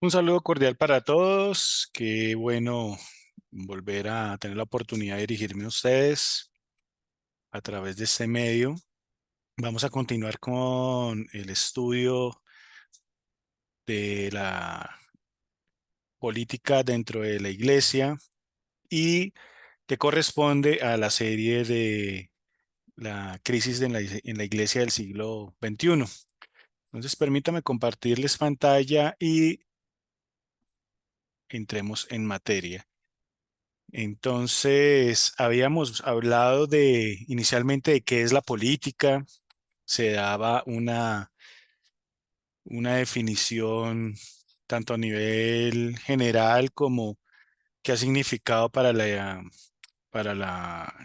Un saludo cordial para todos. Qué bueno volver a tener la oportunidad de dirigirme a ustedes a través de este medio. Vamos a continuar con el estudio de la política dentro de la iglesia y que corresponde a la serie de la crisis en la iglesia del siglo XXI. Entonces, permítame compartirles pantalla y entremos en materia. Entonces, habíamos hablado inicialmente de qué es la política, se daba una definición tanto a nivel general como qué ha significado para la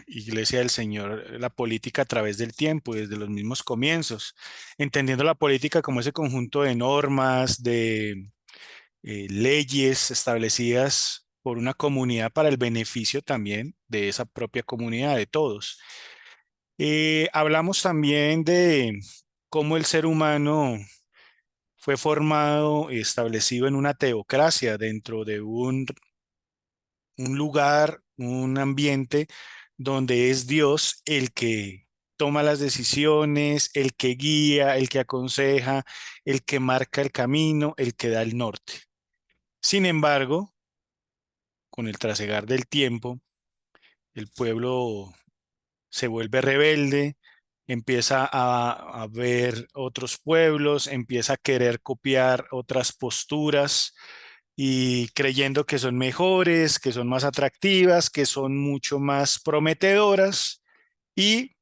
Iglesia del Señor la política a través del tiempo, desde los mismos comienzos, entendiendo la política como ese conjunto de normas, de leyes establecidas por una comunidad para el beneficio también de esa propia comunidad, de todos. Hablamos también de cómo el ser humano fue formado y establecido en una teocracia dentro de un lugar, un ambiente donde es Dios el que toma las decisiones, el que guía, el que aconseja, el que marca el camino, el que da el norte. Sin embargo, con el trasegar del tiempo, el pueblo se vuelve rebelde, empieza a ver otros pueblos, empieza a querer copiar otras posturas y creyendo que son mejores, que son más atractivas, que son mucho más prometedoras y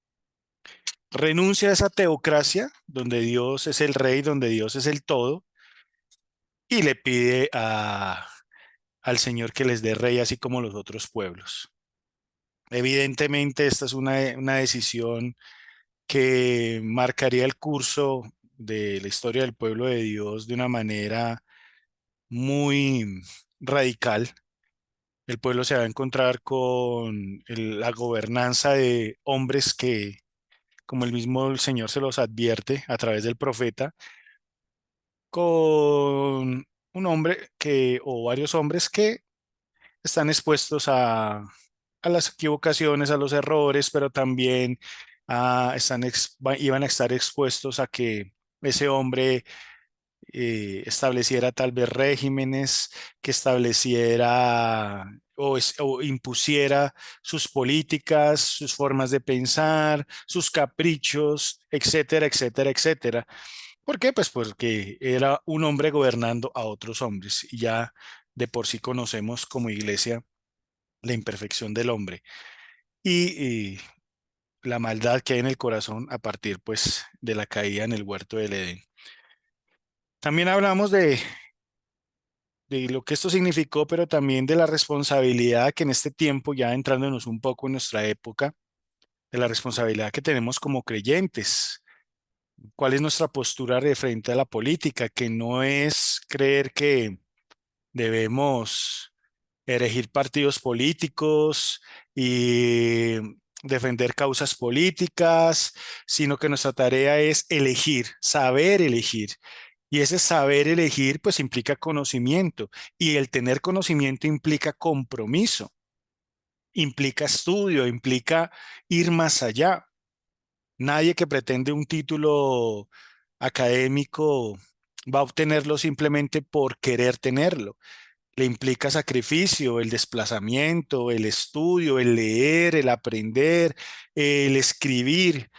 renuncia a esa teocracia donde Dios es el rey, donde Dios es el todo y le pide al Señor que les dé rey así como los otros pueblos. Evidentemente, esta es una decisión que marcaría el curso de la historia del pueblo de Dios de una manera muy radical. El pueblo se va a encontrar con la gobernanza de hombres que, como el mismo el Señor se los advierte a través del profeta, con un hombre que, o varios hombres que están expuestos a las equivocaciones, a los errores, pero también iban a estar expuestos a que ese hombre estableciera tal vez regímenes, que estableciera o impusiera sus políticas, sus formas de pensar, sus caprichos, etcétera, etcétera, etcétera. ¿Por qué? Pues porque era un hombre gobernando a otros hombres y ya de por sí conocemos como iglesia la imperfección del hombre y la maldad que hay en el corazón a partir pues de la caída en el huerto del Edén. También hablamos de lo que esto significó, pero también de la responsabilidad que en este tiempo, ya entrándonos un poco en nuestra época, de la responsabilidad que tenemos como creyentes. ¿Cuál es nuestra postura frente a la política? Que no es creer que debemos elegir partidos políticos y defender causas políticas, sino que nuestra tarea es elegir, saber elegir. Y ese saber elegir pues implica conocimiento y el tener conocimiento implica compromiso, implica estudio, implica ir más allá. Nadie que pretende un título académico va a obtenerlo simplemente por querer tenerlo. Le implica sacrificio, el desplazamiento, el estudio, el leer, el aprender, el escribir,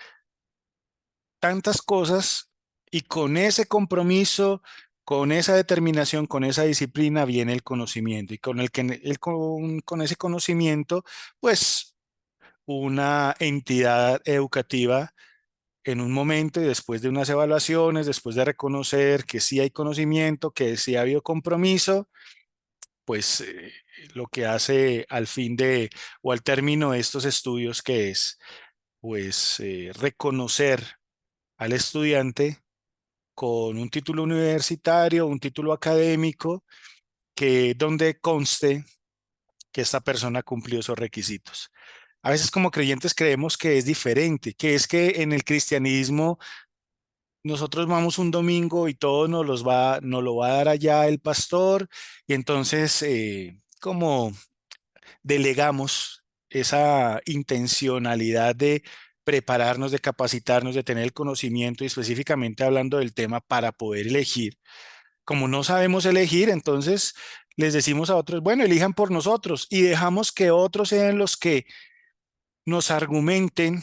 tantas cosas y con ese compromiso, con esa determinación, con esa disciplina viene el conocimiento y con ese conocimiento, pues una entidad educativa en un momento y después de unas evaluaciones, después de reconocer que sí hay conocimiento, que sí ha habido compromiso, pues lo que hace al fin de o al término de estos estudios que es pues reconocer al estudiante con un título universitario, un título académico, que donde conste que esta persona cumplió esos requisitos. A veces como creyentes creemos que es diferente, que es que en el cristianismo nosotros vamos un domingo y todo nos lo va a dar allá el pastor, y entonces como delegamos esa intencionalidad de prepararnos, de capacitarnos, de tener el conocimiento y específicamente hablando del tema para poder elegir. Como no sabemos elegir, entonces les decimos a otros, bueno, elijan por nosotros y dejamos que otros sean los que nos argumenten,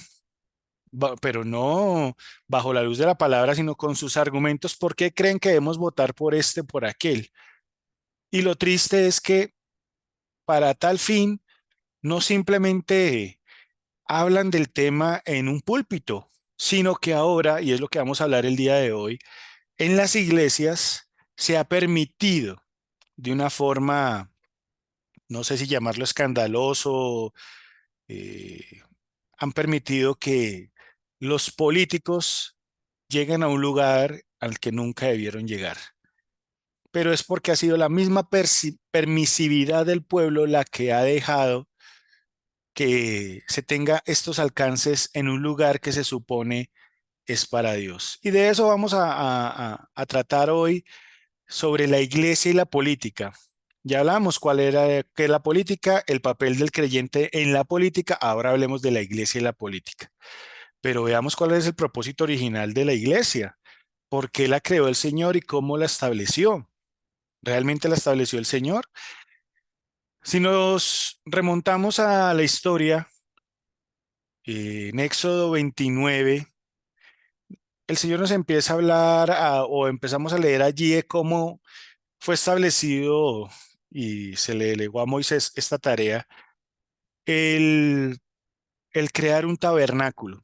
pero no bajo la luz de la palabra, sino con sus argumentos, por qué creen que debemos votar por este, por aquel. Y lo triste es que para tal fin no simplemente hablan del tema en un púlpito, sino que ahora, y es lo que vamos a hablar el día de hoy, en las iglesias se ha permitido de una forma, no sé si llamarlo escandaloso, eh, han permitido que los políticos lleguen a un lugar al que nunca debieron llegar. Pero es porque ha sido la misma permisividad del pueblo la que ha dejado que se tenga estos alcances en un lugar que se supone es para Dios. Y de eso vamos a tratar hoy sobre la iglesia y la política. Ya hablamos cuál era, qué es la política, el papel del creyente en la política. Ahora hablemos de la iglesia y la política. Pero veamos cuál es el propósito original de la iglesia. ¿Por qué la creó el Señor y cómo la estableció? ¿Realmente la estableció el Señor? Si nos remontamos a la historia, en Éxodo 29, el Señor nos empieza a hablar o empezamos a leer allí de cómo fue establecido y se le delegó a Moisés esta tarea, el, el crear un tabernáculo.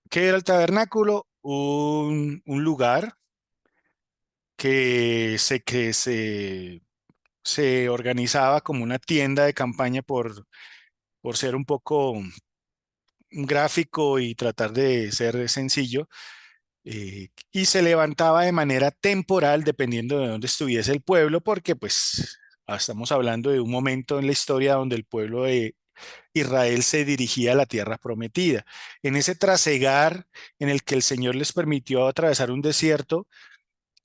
¿Qué era el tabernáculo? Un lugar se organizaba como una tienda de campaña por ser un poco gráfico y tratar de ser sencillo, y se levantaba de manera temporal dependiendo de dónde estuviese el pueblo, porque pues estamos hablando de un momento en la historia donde el pueblo de Israel se dirigía a la tierra prometida. En ese trasegar en el que el Señor les permitió atravesar un desierto,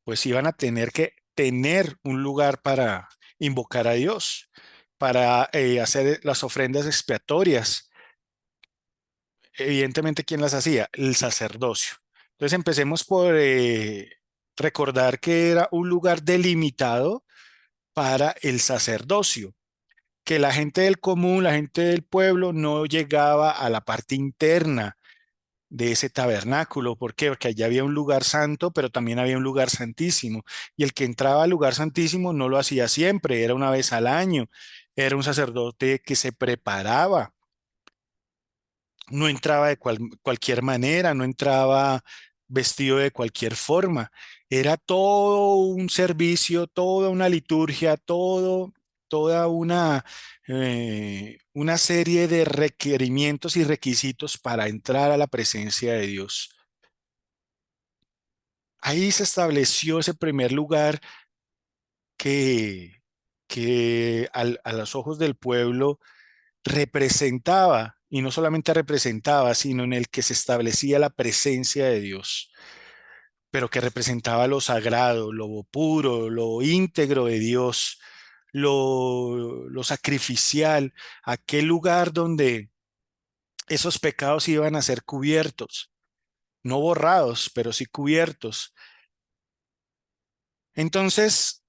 pues iban a tener que tener un lugar para invocar a Dios, para hacer las ofrendas expiatorias. Evidentemente, ¿quién las hacía? El sacerdocio. Entonces empecemos por recordar que era un lugar delimitado para el sacerdocio, que la gente del común, la gente del pueblo no llegaba a la parte interna de ese tabernáculo. ¿Por qué? Porque allá había un lugar santo, pero también había un lugar santísimo. Y el que entraba al lugar santísimo no lo hacía siempre, era una vez al año. Era un sacerdote que se preparaba, no entraba de cualquier manera, no entraba vestido de cualquier forma. Era todo un servicio, toda una liturgia, toda una serie de requerimientos y requisitos para entrar a la presencia de Dios. Ahí se estableció ese primer lugar que, que a los ojos del pueblo representaba, y no solamente representaba, sino en el que se establecía la presencia de Dios, pero que representaba lo sagrado, lo puro, lo íntegro de Dios, lo sacrificial, aquel lugar donde esos pecados iban a ser cubiertos, no borrados, pero sí cubiertos. Entonces,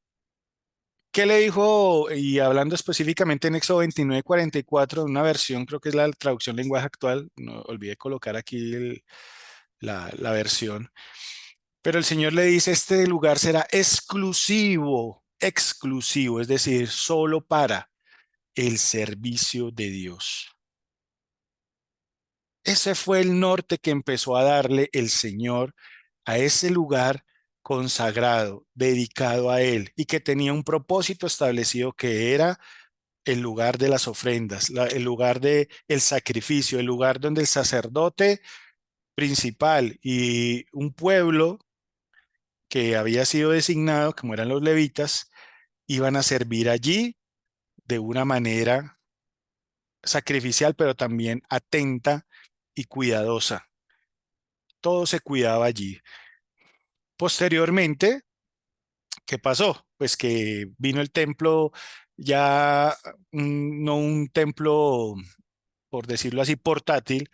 ¿qué le dijo? Y hablando específicamente en Éxodo 29:44, una versión, creo que es la traducción lenguaje actual, no olvidé colocar aquí la versión, pero el Señor le dice, este lugar será exclusivo, exclusivo, es decir, solo para el servicio de Dios. Ese fue el norte que empezó a darle el Señor a ese lugar consagrado, dedicado a Él, y que tenía un propósito establecido que era el lugar de las ofrendas, el lugar de el sacrificio, el lugar donde el sacerdote principal y un pueblo que había sido designado, como eran los levitas, iban a servir allí de una manera sacrificial, pero también atenta y cuidadosa. Todo se cuidaba allí. Posteriormente, ¿qué pasó? Pues que vino el templo ya, no un templo, por decirlo así, portátil,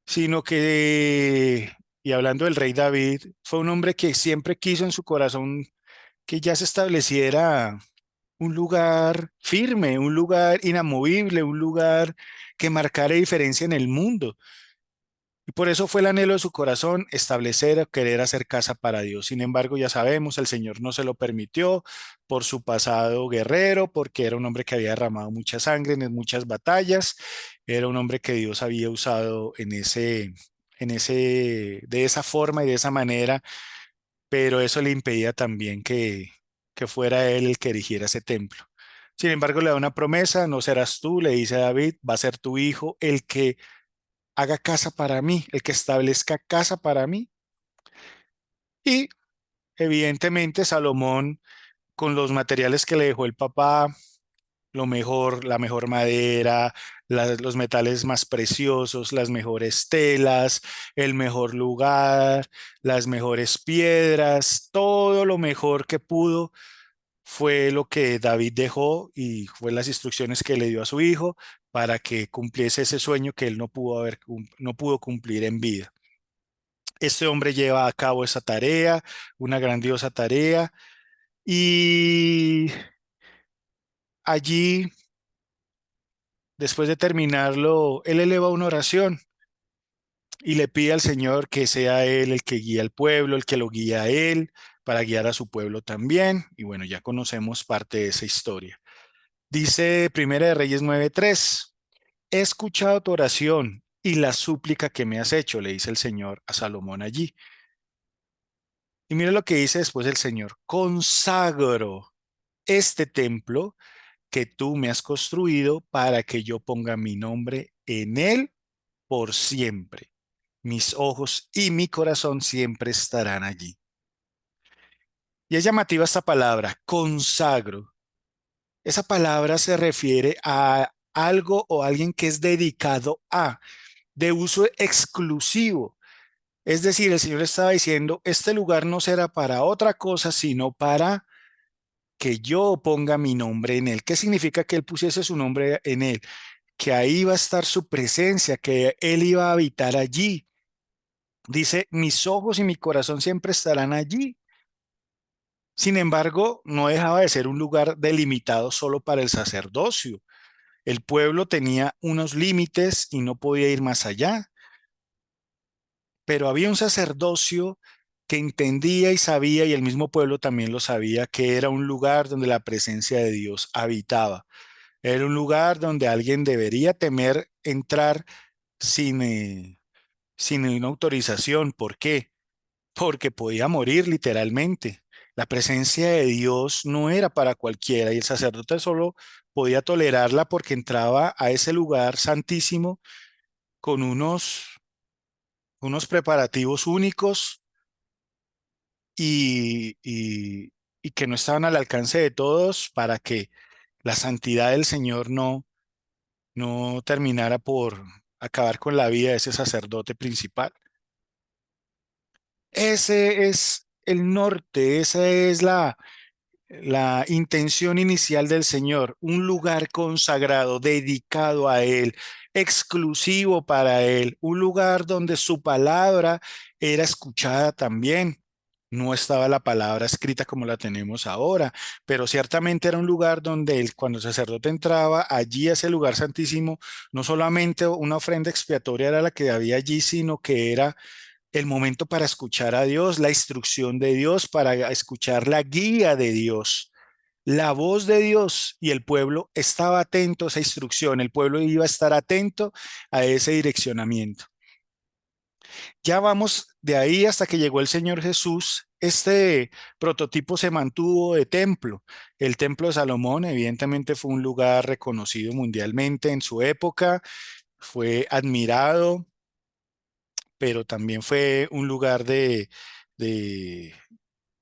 sino que, y hablando del rey David, fue un hombre que siempre quiso en su corazón que ya se estableciera un lugar firme, un lugar inamovible, un lugar que marcara diferencia en el mundo. Y por eso fue el anhelo de su corazón establecer o querer hacer casa para Dios. Sin embargo, ya sabemos, el Señor no se lo permitió por su pasado guerrero, porque era un hombre que había derramado mucha sangre en muchas batallas, era un hombre que Dios había usado de esa forma y de esa manera, pero eso le impedía también que fuera él el que erigiera ese templo. Sin embargo, le da una promesa, no serás tú, le dice a David, va a ser tu hijo el que haga casa para mí, el que establezca casa para mí. Y evidentemente Salomón, con los materiales que le dejó el papá, lo mejor, la mejor madera, los metales más preciosos, las mejores telas, el mejor lugar, las mejores piedras, todo lo mejor que pudo fue lo que David dejó y fue las instrucciones que le dio a su hijo para que cumpliese ese sueño que él no pudo cumplir en vida. Este hombre lleva a cabo esa tarea, una grandiosa tarea, y allí, después de terminarlo, él eleva una oración y le pide al Señor que sea Él el que guíe al pueblo, el que lo guía a Él, para guiar a su pueblo también. Y bueno, ya conocemos parte de esa historia. Dice Primera de Reyes 9:3, he escuchado tu oración y la súplica que me has hecho, le dice el Señor a Salomón allí. Y mira lo que dice después el Señor, consagro este templo que tú me has construido para que yo ponga mi nombre en él por siempre. Mis ojos y mi corazón siempre estarán allí. Y es llamativa esta palabra, consagro. Esa palabra se refiere a algo o alguien que es dedicado a, de uso exclusivo. Es decir, el Señor estaba diciendo, este lugar no será para otra cosa, sino para que yo ponga mi nombre en él. ¿Qué significa que él pusiese su nombre en él? Que ahí iba a estar su presencia, que él iba a habitar allí. Dice, mis ojos y mi corazón siempre estarán allí. Sin embargo, no dejaba de ser un lugar delimitado solo para el sacerdocio. El pueblo tenía unos límites y no podía ir más allá, pero había un sacerdocio que entendía y sabía, y el mismo pueblo también lo sabía, que era un lugar donde la presencia de Dios habitaba. Era un lugar donde alguien debería temer entrar sin, sin una autorización. ¿Por qué? Porque podía morir literalmente. La presencia de Dios no era para cualquiera y el sacerdote solo podía tolerarla porque entraba a ese lugar santísimo con unos preparativos únicos y que no estaban al alcance de todos para que la santidad del Señor no terminara por acabar con la vida de ese sacerdote principal. Ese es el norte, esa es la intención inicial del Señor, un lugar consagrado, dedicado a Él, exclusivo para Él, un lugar donde su palabra era escuchada también. No estaba la palabra escrita como la tenemos ahora, pero ciertamente era un lugar donde cuando el sacerdote entraba allí a ese lugar santísimo, no solamente una ofrenda expiatoria era la que había allí, sino que era el momento para escuchar a Dios, la instrucción de Dios, para escuchar la guía de Dios, la voz de Dios, y el pueblo estaba atento a esa instrucción, el pueblo iba a estar atento a ese direccionamiento. Ya vamos de ahí hasta que llegó el Señor Jesús. Este prototipo se mantuvo de templo. El templo de Salomón evidentemente fue un lugar reconocido mundialmente en su época, fue admirado, pero también fue un lugar de,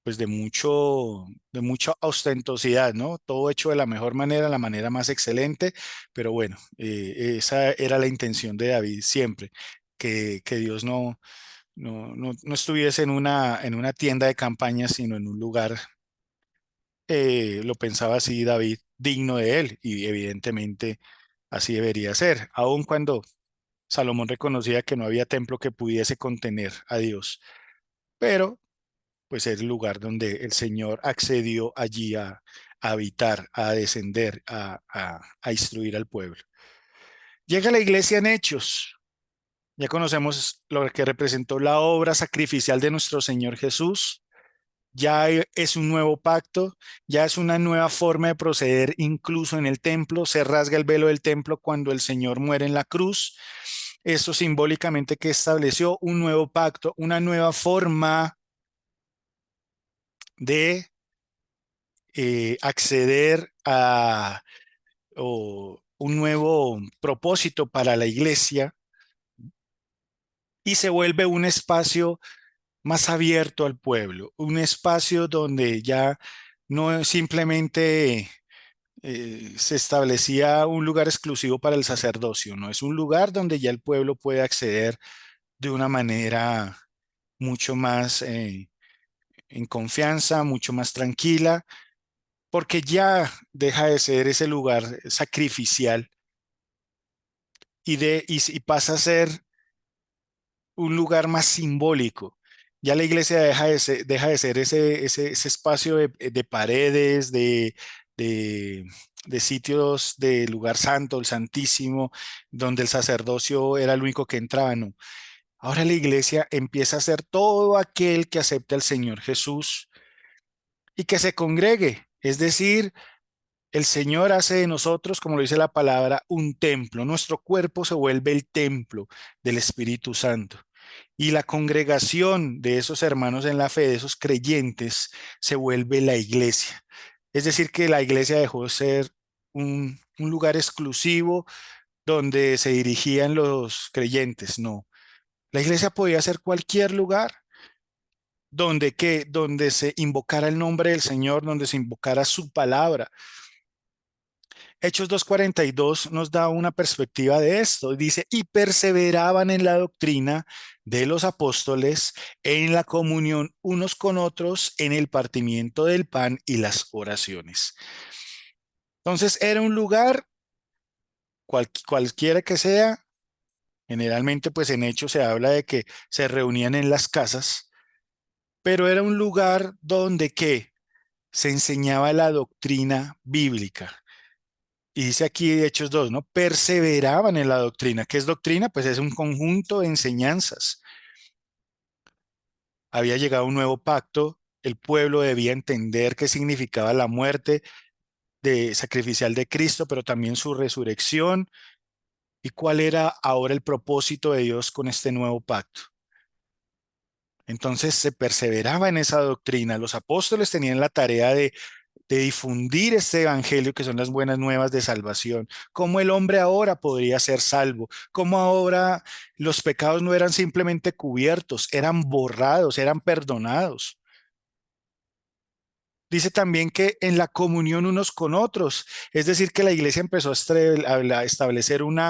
pues de mucha ostentosidad, ¿no? Todo hecho de la mejor manera, la manera más excelente, pero bueno, esa era la intención de David siempre, que Dios no estuviese en una tienda de campaña, sino en un lugar, lo pensaba así David, digno de él, y evidentemente así debería ser, aun cuando Salomón reconocía que no había templo que pudiese contener a Dios, pero pues es el lugar donde el Señor accedió allí a habitar, a descender, a instruir al pueblo. Llega la iglesia en Hechos. Ya conocemos lo que representó la obra sacrificial de nuestro Señor Jesús. Ya es un nuevo pacto, ya es una nueva forma de proceder incluso en el templo. Se rasga el velo del templo cuando el Señor muere en la cruz. Eso simbólicamente que estableció un nuevo pacto, una nueva forma de acceder a o un nuevo propósito para la iglesia y se vuelve un espacio más abierto al pueblo, un espacio donde ya no simplemente se establecía un lugar exclusivo para el sacerdocio, no es un lugar donde ya el pueblo puede acceder de una manera mucho más en confianza, mucho más tranquila, porque ya deja de ser ese lugar sacrificial y pasa a ser un lugar más simbólico. Ya la iglesia deja de ser ese espacio de paredes, de, de sitios de lugar santo, el santísimo, donde el sacerdocio era el único que entraba, no. Ahora la iglesia empieza a ser todo aquel que acepta al Señor Jesús y que se congregue. Es decir, el Señor hace de nosotros, como lo dice la palabra, un templo. Nuestro cuerpo se vuelve el templo del Espíritu Santo. Y la congregación de esos hermanos en la fe, de esos creyentes, se vuelve la iglesia. Es decir, que la iglesia dejó de ser un lugar exclusivo donde se dirigían los creyentes. No, la iglesia podía ser cualquier lugar donde se invocara el nombre del Señor, donde se invocara su palabra. Hechos 2:42 nos da una perspectiva de esto. Dice, y perseveraban en la doctrina de los apóstoles, en la comunión unos con otros, en el partimiento del pan y las oraciones. Entonces era un lugar, cualquiera que sea, generalmente pues en Hechos se habla de que se reunían en las casas, pero era un lugar donde que se enseñaba la doctrina bíblica. Y dice aquí Hechos 2, ¿no? Perseveraban en la doctrina. ¿Qué es doctrina? Pues es un conjunto de enseñanzas. Había llegado un nuevo pacto, el pueblo debía entender qué significaba la muerte sacrificial de Cristo, pero también su resurrección y cuál era ahora el propósito de Dios con este nuevo pacto. Entonces se perseveraba en esa doctrina. Los apóstoles tenían la tarea de difundir este evangelio que son las buenas nuevas de salvación, cómo el hombre ahora podría ser salvo, cómo ahora los pecados no eran simplemente cubiertos, eran borrados, eran perdonados. Dice también que en la comunión unos con otros, es decir, que la iglesia empezó a establecer un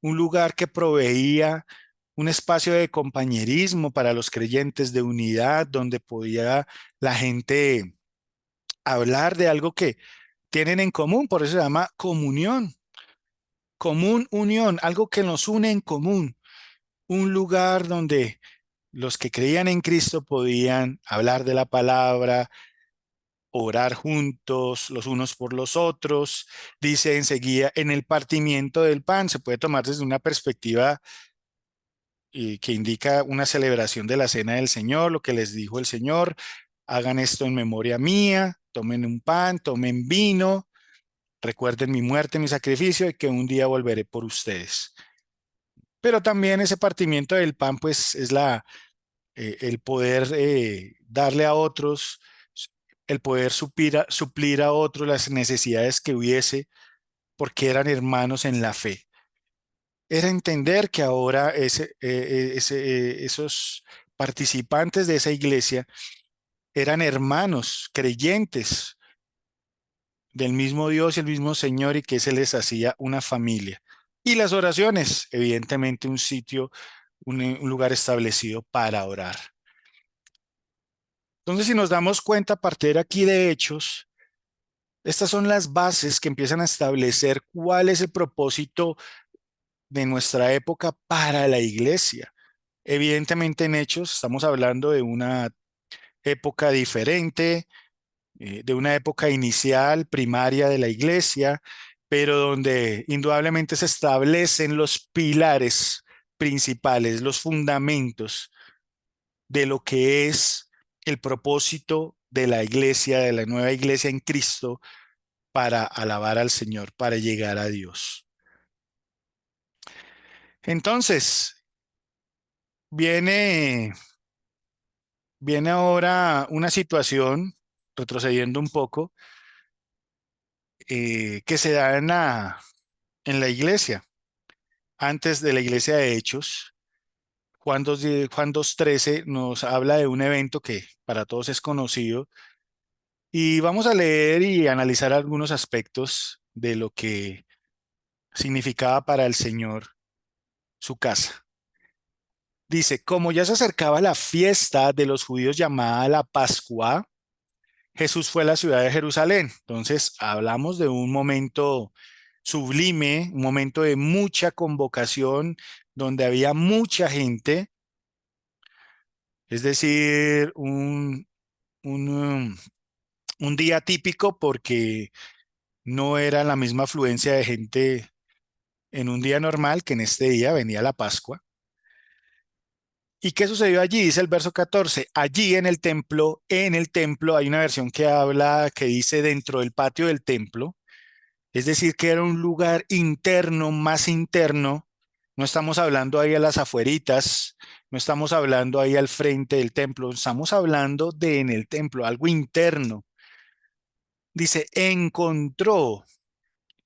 lugar que proveía un espacio de compañerismo para los creyentes, de unidad, donde podía la gente hablar de algo que tienen en común, por eso se llama comunión, común unión, algo que nos une en común, un lugar donde los que creían en Cristo podían hablar de la palabra, orar juntos los unos por los otros. Dice enseguida, en el partimiento del pan, se puede tomar desde una perspectiva que indica una celebración de la cena del Señor, lo que les dijo el Señor, hagan esto en memoria mía, tomen un pan, tomen vino. Recuerden mi muerte, mi sacrificio y que un día volveré por ustedes. Pero también ese partimiento del pan, pues es el poder darle a otros, el poder suplir a otros las necesidades que hubiese, porque eran hermanos en la fe. Era entender que ahora esos participantes de esa iglesia eran hermanos, creyentes del mismo Dios y el mismo Señor y que se les hacía una familia. Y las oraciones, evidentemente un sitio un lugar establecido para orar. Entonces, si nos damos cuenta a partir aquí de Hechos, estas son las bases que empiezan a establecer cuál es el propósito de nuestra época para la iglesia. Evidentemente en Hechos estamos hablando de una época diferente, de una época inicial, primaria de la iglesia, pero donde indudablemente se establecen los pilares principales, los fundamentos de lo que es el propósito de la iglesia, de la nueva iglesia en Cristo, para alabar al Señor, para llegar a Dios. Entonces, viene, viene ahora una situación, retrocediendo un poco, que se da en la iglesia. Antes de la iglesia de Hechos, Juan 2:13 nos habla de un evento que para todos es conocido y vamos a leer y analizar algunos aspectos de lo que significaba para el Señor su casa. Dice, como ya se acercaba la fiesta de los judíos llamada la Pascua, Jesús fue a la ciudad de Jerusalén. Entonces, hablamos de un momento sublime, un momento de mucha convocación, donde había mucha gente, es decir, un, um, un día típico porque no era la misma afluencia de gente en un día normal que en este día venía la Pascua. ¿Y qué sucedió allí? Dice el verso 14. Allí en el templo hay una versión que habla, que dice dentro del patio del templo, es decir, que era un lugar interno, más interno. No estamos hablando ahí a las afueritas, no estamos hablando ahí al frente del templo, estamos hablando de en el templo, algo interno. Dice, encontró,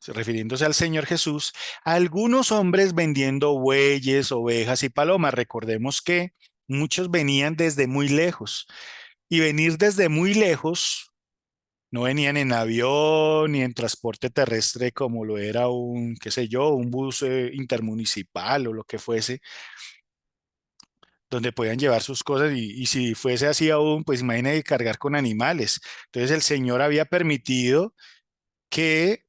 refiriéndose al Señor Jesús, a algunos hombres vendiendo bueyes, ovejas y palomas. Recordemos que muchos venían desde muy lejos y venir desde muy lejos no venían en avión ni en transporte terrestre como lo era un, qué sé yo, un bus intermunicipal o lo que fuese, donde podían llevar sus cosas y si fuese así aún, pues imagínate cargar con animales. Entonces el Señor había permitido que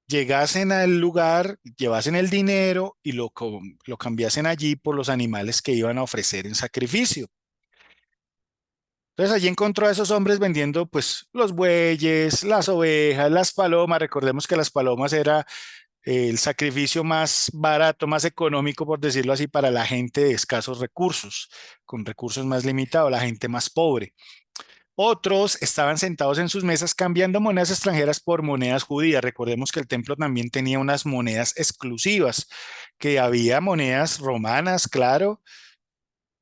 llegasen al lugar, llevasen el dinero y lo cambiasen allí por los animales que iban a ofrecer en sacrificio. Entonces allí encontró a esos hombres vendiendo pues los bueyes, las ovejas, las palomas. Recordemos que las palomas era el sacrificio más barato, más económico, por decirlo así, para la gente de escasos recursos, con recursos más limitados, la gente más pobre. Otros estaban sentados en sus mesas cambiando monedas extranjeras por monedas judías. Recordemos que el templo también tenía unas monedas exclusivas, que había monedas romanas, claro,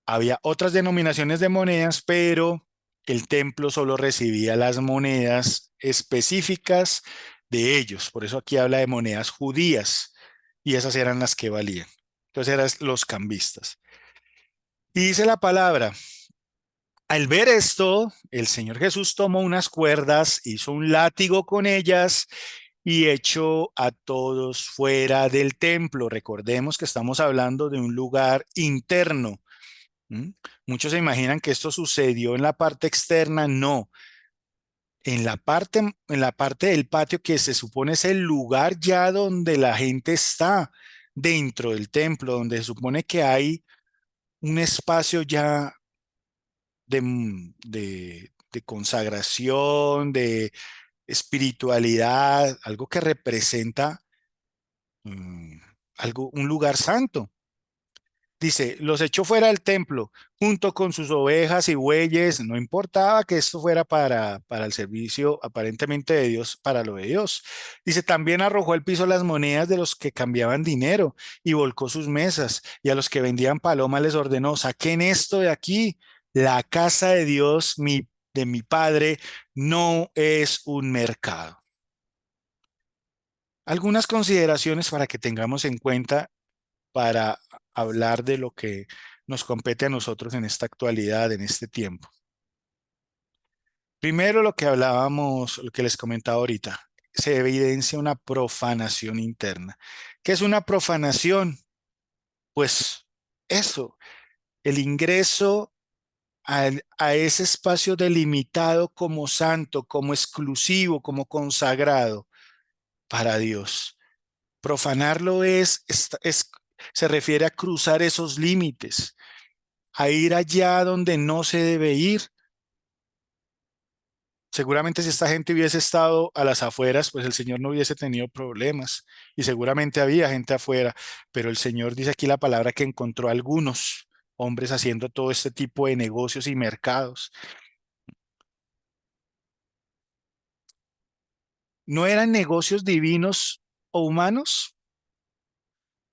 había otras denominaciones de monedas, pero el templo solo recibía las monedas específicas de ellos. Por eso aquí habla de monedas judías y esas eran las que valían. Entonces eran los cambistas. Y dice la palabra, al ver esto, el Señor Jesús tomó unas cuerdas, hizo un látigo con ellas y echó a todos fuera del templo. Recordemos que estamos hablando de un lugar interno. ¿Mm? Muchos se imaginan que esto sucedió en la parte externa, no. En la parte del patio que se supone es el lugar ya donde la gente está dentro del templo, donde se supone que hay un espacio ya de consagración, de espiritualidad, algo que representa mm, algo, un lugar santo. Dice, los echó fuera del templo junto con sus ovejas y bueyes. No importaba que esto fuera para el servicio aparentemente de Dios, para lo de Dios. Dice, también arrojó al piso las monedas de los que cambiaban dinero y volcó sus mesas. Y a los que vendían palomas les ordenó, saquen esto de aquí. La casa de Dios, de mi Padre, no es un mercado. Algunas consideraciones para que tengamos en cuenta para hablar de lo que nos compete a nosotros en esta actualidad, en este tiempo. Primero, lo que hablábamos, lo que les comentaba ahorita, se evidencia una profanación interna. ¿Qué es una profanación? Pues eso, el ingreso a ese espacio delimitado como santo, como exclusivo, como consagrado para Dios. Profanarlo se refiere a cruzar esos límites, a ir allá donde no se debe ir. Seguramente si esta gente hubiese estado a las afueras, pues el Señor no hubiese tenido problemas y seguramente había gente afuera, pero el Señor dice aquí la palabra que encontró a algunos hombres haciendo todo este tipo de negocios y mercados. ¿No eran negocios divinos o humanos?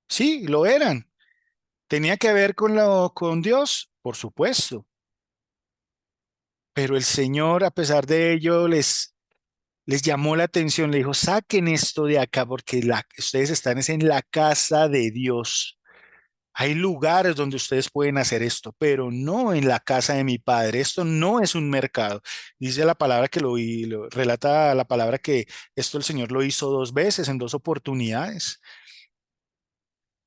Sí, lo eran. ¿Tenía que ver con Dios? Por supuesto. Pero el Señor, a pesar de ello, les llamó la atención, le dijo, saquen esto de acá porque ustedes están es en la casa de Dios. Hay lugares donde ustedes pueden hacer esto, pero no en la casa de mi padre. Esto no es un mercado. Dice la palabra relata la palabra que esto el Señor lo hizo dos veces, en dos oportunidades,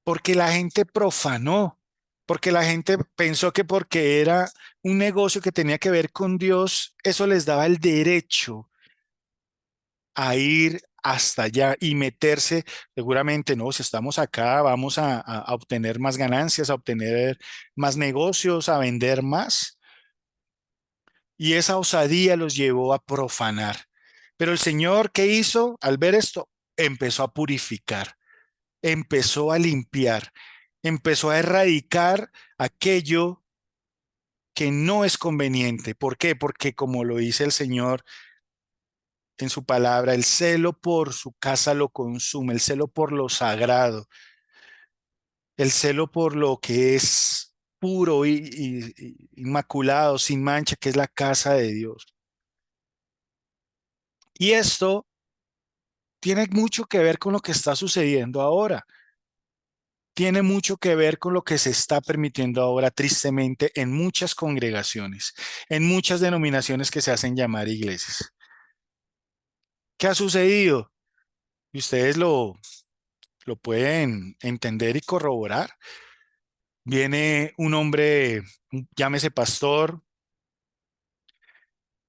porque la gente profanó, porque la gente pensó que porque era un negocio que tenía que ver con Dios, eso les daba el derecho a ir hasta allá y meterse, seguramente, no, si estamos acá, vamos a obtener más ganancias, a obtener más negocios, a vender más. Y esa osadía los llevó a profanar. Pero el Señor, ¿qué hizo? Al ver esto, empezó a purificar, empezó a limpiar, empezó a erradicar aquello que no es conveniente. ¿Por qué? Porque como lo dice el Señor, en su palabra, el celo por su casa lo consume, el celo por lo sagrado, el celo por lo que es puro y inmaculado, sin mancha, que es la casa de Dios. Y esto tiene mucho que ver con lo que está sucediendo ahora. Tiene mucho que ver con lo que se está permitiendo ahora, tristemente, en muchas congregaciones, en muchas denominaciones que se hacen llamar iglesias. ¿Qué ha sucedido? Y ustedes lo pueden entender y corroborar. Viene un hombre, llámese pastor,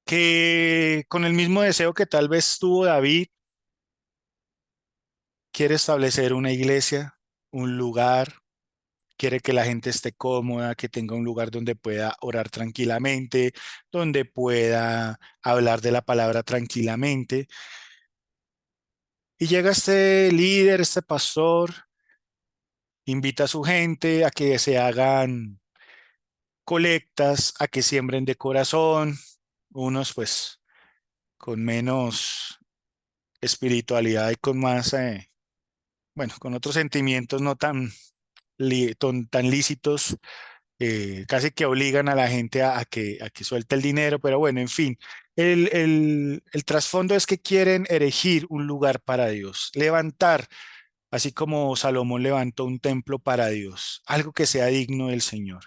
que con el mismo deseo que tal vez tuvo David, quiere establecer una iglesia, un lugar, quiere que la gente esté cómoda, que tenga un lugar donde pueda orar tranquilamente, donde pueda hablar de la palabra tranquilamente. Y llega este líder, este pastor, invita a su gente a que se hagan colectas, a que siembren de corazón, unos pues con menos espiritualidad y con más, bueno, con otros sentimientos no tan lícitos, casi que obligan a la gente a que suelte el dinero, pero bueno, en fin, el trasfondo es que quieren erigir un lugar para Dios, levantar, así como Salomón levantó un templo para Dios, algo que sea digno del Señor.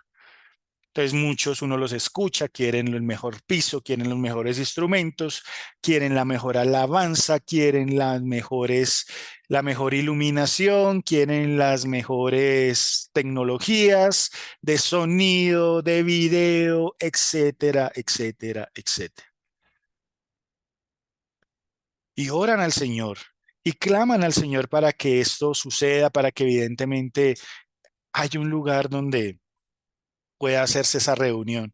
Entonces muchos uno los escucha, quieren el mejor piso, quieren los mejores instrumentos, quieren la mejor alabanza, quieren la mejor iluminación, quieren las mejores tecnologías de sonido, de video, etcétera, etcétera, etcétera. Y oran al Señor y claman al Señor para que esto suceda, para que evidentemente haya un lugar donde pueda hacerse esa reunión.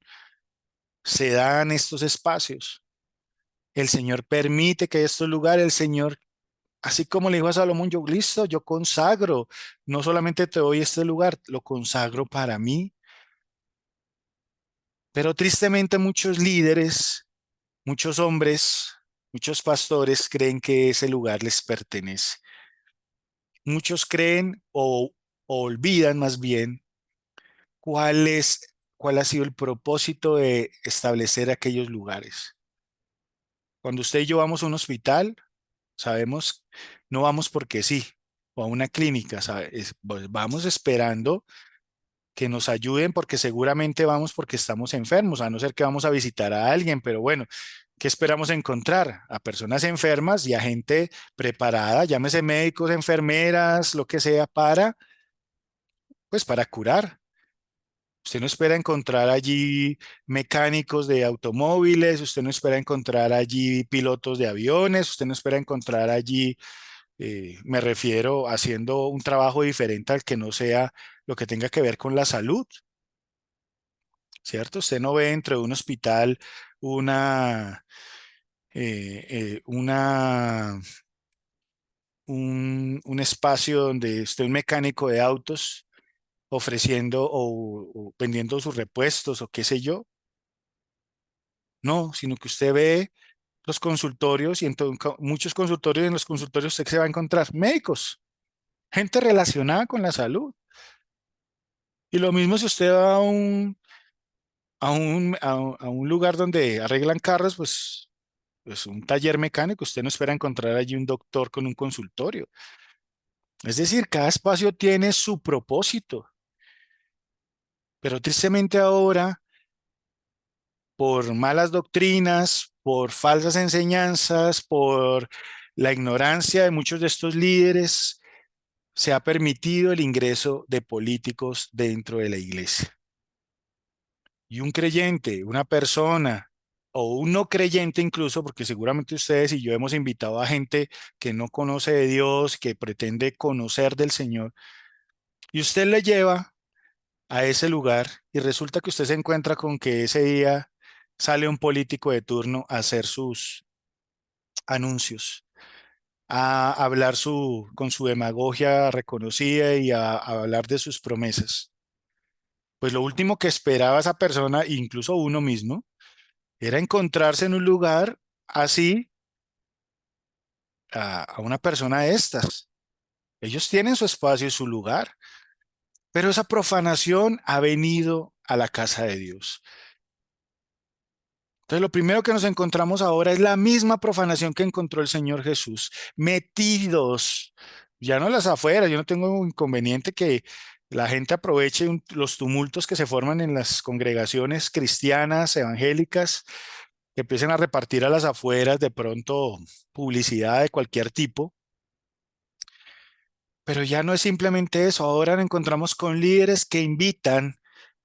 Se dan estos espacios. El Señor permite que estos lugares, el Señor, así como le dijo a Salomón, yo listo, yo consagro, no solamente te doy este lugar, lo consagro para mí. Pero tristemente muchos líderes, muchos hombres, muchos pastores creen que ese lugar les pertenece. Muchos creen o olvidan más bien cuál cuál ha sido el propósito de establecer aquellos lugares. Cuando usted y yo vamos a un hospital, sabemos, no vamos porque sí, o a una clínica, pues vamos esperando que nos ayuden porque seguramente vamos porque estamos enfermos, a no ser que vamos a visitar a alguien, pero bueno, ¿qué esperamos encontrar? A personas enfermas y a gente preparada, llámese médicos, enfermeras, lo que sea, pues para curar. Usted no espera encontrar allí mecánicos de automóviles, usted no espera encontrar allí pilotos de aviones, usted no espera encontrar allí, me refiero, haciendo un trabajo diferente al que no sea lo que tenga que ver con la salud, ¿cierto? Usted no ve dentro de un hospital una, una, un espacio donde esté un mecánico de autos ofreciendo o vendiendo sus repuestos o qué sé yo. No, sino que usted ve los consultorios y en muchos consultorios, en los consultorios usted se va a encontrar médicos, gente relacionada con la salud. Y lo mismo si usted va a un lugar donde arreglan carros, pues un taller mecánico, usted no espera encontrar allí un doctor con un consultorio. Es decir, cada espacio tiene su propósito, pero tristemente ahora, por malas doctrinas, por falsas enseñanzas, por la ignorancia de muchos de estos líderes, se ha permitido el ingreso de políticos dentro de la iglesia. Y un creyente, una persona o un no creyente incluso, porque seguramente ustedes y yo hemos invitado a gente que no conoce de Dios, que pretende conocer del Señor, y usted le lleva a ese lugar y resulta que usted se encuentra con que ese día sale un político de turno a hacer sus anuncios, a hablar con su demagogia reconocida y a hablar de sus promesas. Pues lo último que esperaba esa persona, incluso uno mismo, era encontrarse en un lugar así a una persona de estas. Ellos tienen su espacio y su lugar, pero esa profanación ha venido a la casa de Dios. Entonces, lo primero que nos encontramos ahora es la misma profanación que encontró el Señor Jesús, metidos, ya no en las afueras, yo no tengo inconveniente que la gente aproveche los tumultos que se forman en las congregaciones cristianas, evangélicas, que empiecen a repartir a las afueras de pronto publicidad de cualquier tipo, pero ya no es simplemente eso, ahora nos encontramos con líderes que invitan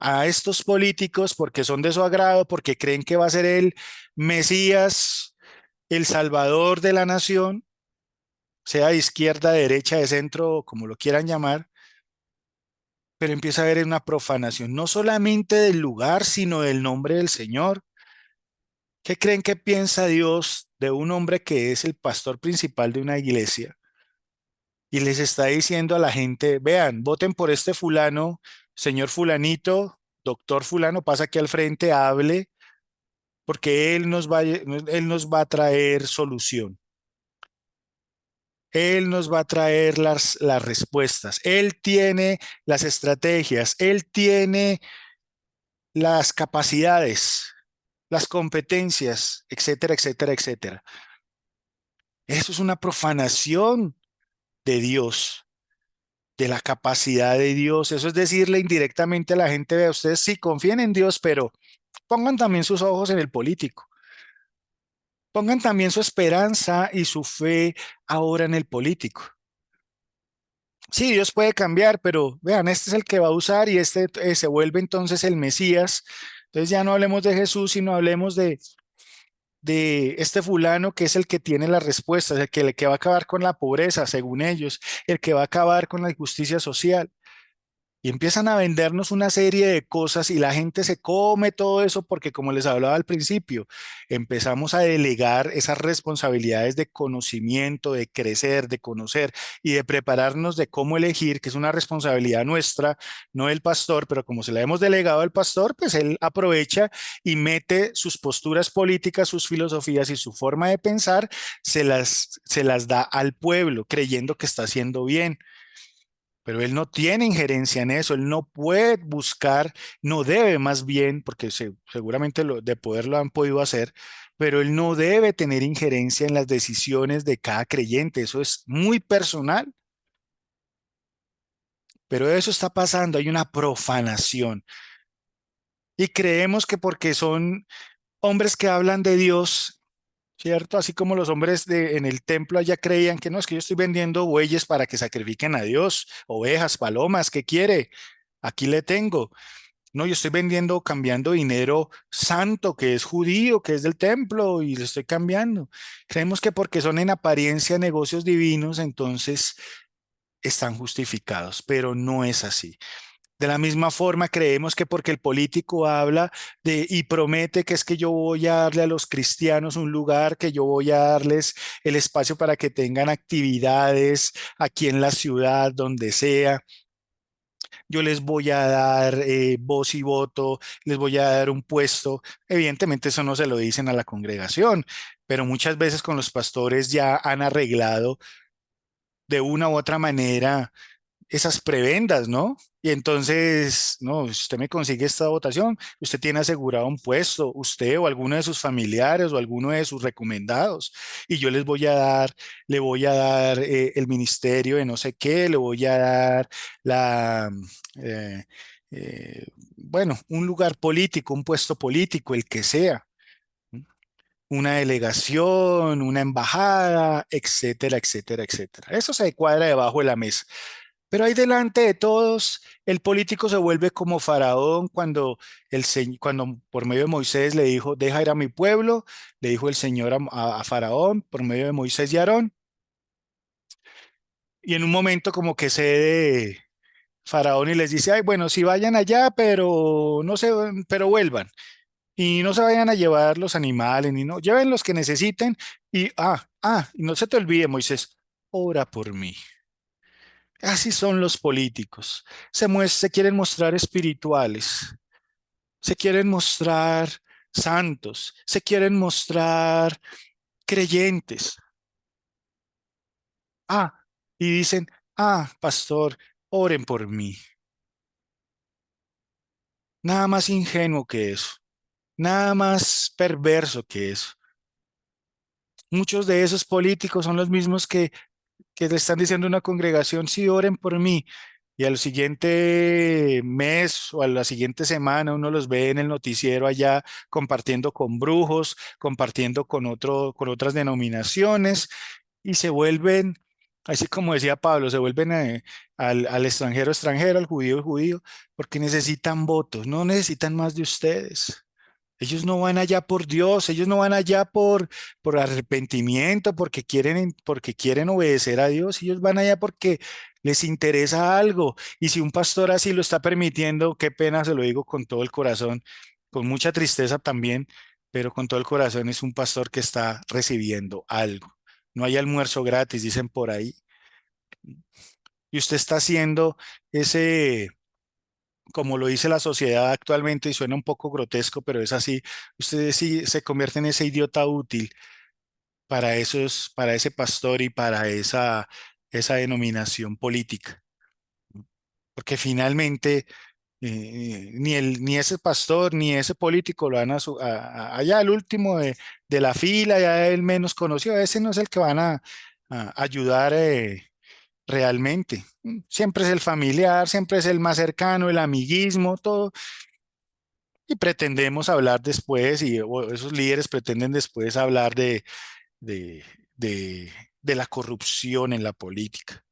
a estos políticos porque son de su agrado, porque creen que va a ser el Mesías, el Salvador de la nación, sea de izquierda, de derecha, de centro, como lo quieran llamar, pero empieza a haber una profanación, no solamente del lugar, sino del nombre del Señor. ¿Qué creen que piensa Dios de un hombre que es el pastor principal de una iglesia y les está diciendo a la gente, vean, voten por este fulano, señor fulanito, doctor fulano, pasa aquí al frente, hable, porque él nos va a traer solución. Él nos va a traer las respuestas. Él tiene las estrategias. Él tiene las capacidades, las competencias, etcétera, etcétera, etcétera. Eso es una profanación de Dios, de la capacidad de Dios. Eso es decirle indirectamente a la gente, vea, ustedes sí confíen en Dios, pero pongan también sus ojos en el político. Pongan también su esperanza y su fe ahora en el político. Sí, Dios puede cambiar, pero vean, este es el que va a usar y este se vuelve entonces el Mesías. Entonces ya no hablemos de Jesús, sino hablemos de este fulano que es el que tiene las respuestas, el que va a acabar con la pobreza, según ellos, el que va a acabar con la injusticia social. Y empiezan a vendernos una serie de cosas y la gente se come todo eso porque, como les hablaba al principio, empezamos a delegar esas responsabilidades de conocimiento, de crecer, de conocer y de prepararnos de cómo elegir, que es una responsabilidad nuestra, no del pastor, pero como se la hemos delegado al pastor, pues él aprovecha y mete sus posturas políticas, sus filosofías y su forma de pensar, se las da al pueblo, creyendo que está haciendo bien. Pero él no tiene injerencia en eso, él no puede buscar, no debe más bien, porque seguramente de poder lo han podido hacer, pero él no debe tener injerencia en las decisiones de cada creyente, eso es muy personal, pero eso está pasando, hay una profanación y creemos que porque son hombres que hablan de Dios, ¿cierto? Así como los hombres en el templo allá creían que no, es que yo estoy vendiendo bueyes para que sacrifiquen a Dios, ovejas, palomas, ¿qué quiere? Aquí le tengo. No, yo estoy vendiendo, cambiando dinero santo, que es judío, que es del templo, y le estoy cambiando. Creemos que porque son en apariencia negocios divinos, entonces están justificados, pero no es así. De la misma forma, creemos que porque el político habla de y promete que es que yo voy a darle a los cristianos un lugar, que yo voy a darles el espacio para que tengan actividades aquí en la ciudad, donde sea, yo les voy a dar voz y voto, les voy a dar un puesto. Evidentemente eso no se lo dicen a la congregación, pero muchas veces con los pastores ya han arreglado de una u otra manera esas prebendas, ¿no? Y entonces, no, si usted me consigue esta votación, usted tiene asegurado un puesto, usted o alguno de sus familiares o alguno de sus recomendados, y yo les voy a dar, le voy a dar el ministerio de no sé qué, le voy a dar la, eh, eh, bueno, un lugar político, un puesto político, el que sea, ¿no? Una delegación, una embajada, etcétera, etcétera, etcétera. Eso se cuadra debajo de la mesa. Pero ahí delante de todos, el político se vuelve como Faraón cuando por medio de Moisés le dijo, deja ir a mi pueblo, le dijo el Señor a Faraón por medio de Moisés y Aarón, y en un momento como que cede Faraón y les dice, ay, bueno, sí vayan allá, pero no se, pero vuelvan. Y no se vayan a llevar los animales, ni no, lleven los que necesiten. Y no se te olvide, Moisés, ora por mí. Así son los políticos. Se quieren mostrar espirituales, se quieren mostrar santos, se quieren mostrar creyentes. Ah, y dicen, pastor, oren por mí. Nada más ingenuo que eso, nada más perverso que eso. Muchos de esos políticos son los mismos que le están diciendo a una congregación, sí, oren por mí. Y al siguiente mes o a la siguiente semana uno los ve en el noticiero allá compartiendo con brujos, compartiendo con otras denominaciones y se vuelven, así como decía Pablo, se vuelven al extranjero extranjero, al judío judío, porque necesitan votos, no necesitan más de ustedes. Ellos no van allá por Dios, ellos no van allá por arrepentimiento, porque quieren obedecer a Dios, ellos van allá porque les interesa algo. Y si un pastor así lo está permitiendo, qué pena, se lo digo con todo el corazón, con mucha tristeza también, pero con todo el corazón es un pastor que está recibiendo algo. No hay almuerzo gratis, dicen por ahí. Y usted está haciendo ese como lo dice la sociedad actualmente, y suena un poco grotesco, pero es así, usted sí se convierte en ese idiota útil para para ese pastor y para esa denominación política. Porque finalmente ni ese pastor ni ese político lo van allá al último de la fila, ya el menos conocido, ese no es el que van a ayudar realmente. Siempre es el familiar, siempre es el más cercano, el amiguismo, todo. Y pretendemos hablar después, o esos líderes pretenden después hablar de, de, de la corrupción en la política.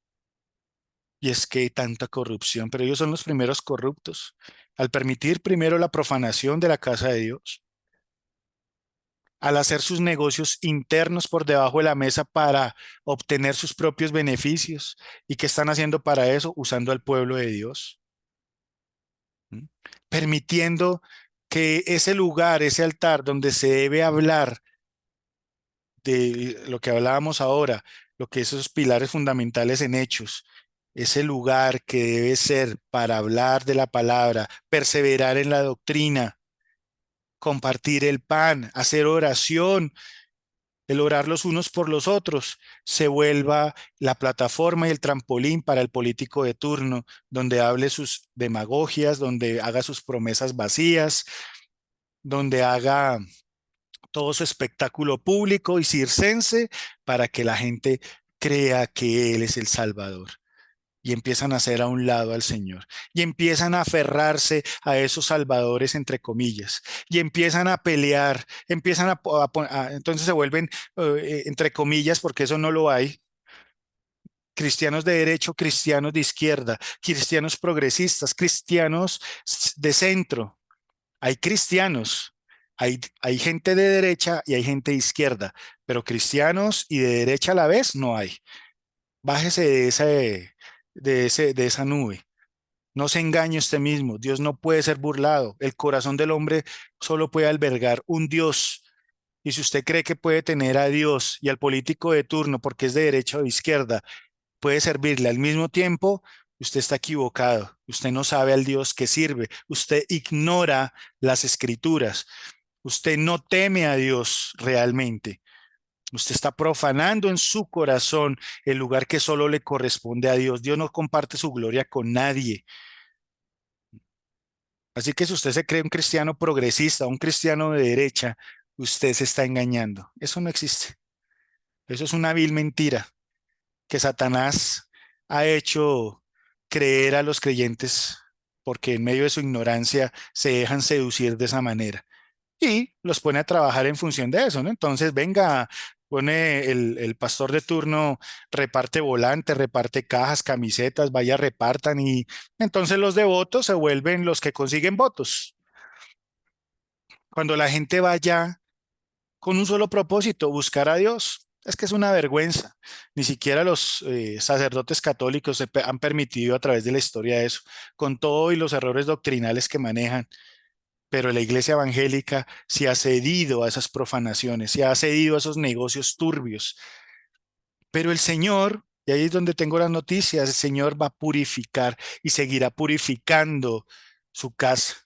Y es que hay tanta corrupción, pero ellos son los primeros corruptos. Al permitir primero la profanación de la casa de Dios, al hacer sus negocios internos por debajo de la mesa para obtener sus propios beneficios. ¿Y qué están haciendo para eso? Usando al pueblo de Dios. ¿Mm? Permitiendo que ese lugar, ese altar donde se debe hablar de lo que hablábamos ahora, lo que esos pilares fundamentales en Hechos, ese lugar que debe ser para hablar de la palabra, perseverar en la doctrina, compartir el pan, hacer oración, el orar los unos por los otros, se vuelva la plataforma y el trampolín para el político de turno, donde hable sus demagogias, donde haga sus promesas vacías, donde haga todo su espectáculo público y circense para que la gente crea que Él es el Salvador. Y empiezan a hacer a un lado al Señor. Y empiezan a aferrarse a esos salvadores, entre comillas. Y empiezan a pelear. Entonces se vuelven, entre comillas, porque eso no lo hay, cristianos de derecho, cristianos de izquierda, cristianos progresistas, cristianos de centro. Hay cristianos, hay gente de derecha y hay gente de izquierda, pero cristianos y de derecha a la vez no hay. Bájese de esa nube. No se engañe usted mismo. Dios no puede ser burlado. El corazón del hombre solo puede albergar un Dios. Y si usted cree que puede tener a Dios y al político de turno porque es de derecha o de izquierda, puede servirle al mismo tiempo, usted está equivocado. Usted no sabe al Dios que sirve. Usted ignora las escrituras. Usted no teme a Dios realmente. Usted está profanando en su corazón el lugar que solo le corresponde a Dios. Dios no comparte su gloria con nadie. Así que si usted se cree un cristiano progresista, un cristiano de derecha, usted se está engañando. Eso no existe. Eso es una vil mentira que Satanás ha hecho creer a los creyentes porque en medio de su ignorancia se dejan seducir de esa manera y los pone a trabajar en función de eso, ¿no? Entonces, venga, pone el pastor de turno, reparte volantes, reparte cajas, camisetas, vaya, repartan y entonces los devotos se vuelven los que consiguen votos. Cuando la gente vaya con un solo propósito, buscar a Dios. Es que es una vergüenza. Ni siquiera los sacerdotes católicos han permitido a través de la historia eso, con todo y los errores doctrinales que manejan. Pero la iglesia evangélica se ha cedido a esas profanaciones, se ha cedido a esos negocios turbios. Pero el Señor, y ahí es donde tengo las noticias, el Señor va a purificar y seguirá purificando su casa.